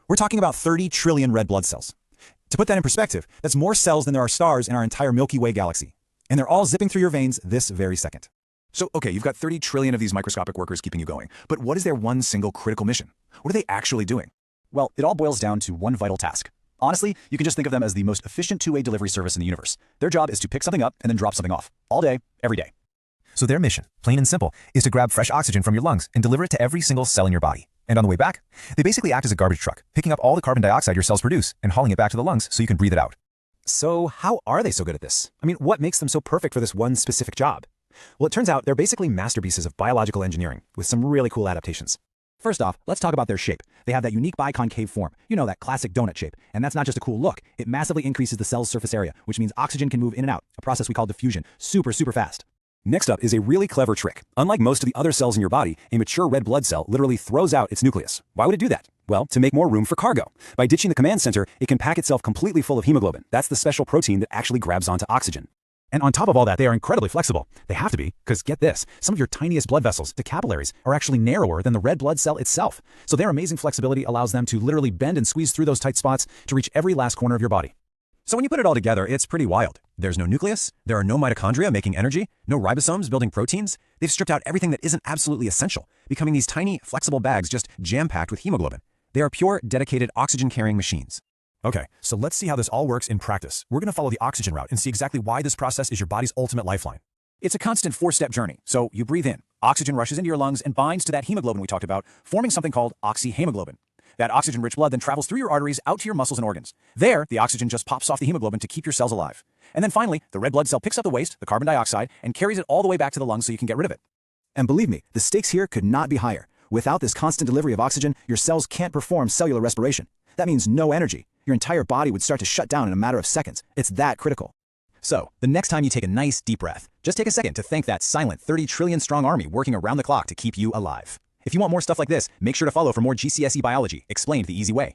We're talking about 30 trillion red blood cells. To put that in perspective, that's more cells than there are stars in our entire Milky Way galaxy. And they're all zipping through your veins this very second. So, okay, you've got 30 trillion of these microscopic workers keeping you going. But what is their one single critical mission? What are they actually doing? Well, it all boils down to one vital task. Honestly, you can just think of them as the most efficient two-way delivery service in the universe. Their job is to pick something up and then drop something off. All day, every day. So their mission, plain and simple, is to grab fresh oxygen from your lungs and deliver it to every single cell in your body. And on the way back, they basically act as a garbage truck, picking up all the carbon dioxide your cells produce and hauling it back to the lungs so you can breathe it out. So how are they so good at this? I mean, what makes them so perfect for this one specific job? Well, it turns out they're basically masterpieces of biological engineering with some really cool adaptations. First off, let's talk about their shape. They have that unique biconcave form, you know, that classic donut shape. And that's not just a cool look. It massively increases the cell's surface area, which means oxygen can move in and out, a process we call diffusion, super fast. Next up is a really clever trick. Unlike most of the other cells in your body, a mature red blood cell literally throws out its nucleus. Why would it do that? Well, to make more room for cargo. By ditching the command center, it can pack itself completely full of hemoglobin. That's the special protein that actually grabs onto oxygen. And on top of all that, they are incredibly flexible. They have to be, because get this, some of your tiniest blood vessels, the capillaries, are actually narrower than the red blood cell itself. So their amazing flexibility allows them to literally bend and squeeze through those tight spots to reach every last corner of your body. So when you put it all together, it's pretty wild. There's no nucleus, there are no mitochondria making energy, no ribosomes building proteins. They've stripped out everything that isn't absolutely essential, becoming these tiny, flexible bags just jam-packed with hemoglobin. They are pure, dedicated oxygen-carrying machines. Okay, so let's see how this all works in practice. We're going to follow the oxygen route and see exactly why this process is your body's ultimate lifeline. It's a constant four-step journey. So you breathe in, oxygen rushes into your lungs and binds to that hemoglobin we talked about, forming something called oxyhaemoglobin. That oxygen-rich blood then travels through your arteries out to your muscles and organs. There, the oxygen just pops off the hemoglobin to keep your cells alive. And then finally, the red blood cell picks up the waste, the carbon dioxide, and carries it all the way back to the lungs so you can get rid of it. And believe me, the stakes here could not be higher. Without this constant delivery of oxygen, your cells can't perform cellular respiration. That means no energy. Your entire body would start to shut down in a matter of seconds. It's that critical. So, the next time you take a nice deep breath, just take a second to thank that silent 30 trillion strong army working around the clock to keep you alive. If you want more stuff like this, make sure to follow for more GCSE Biology, explained the easy way.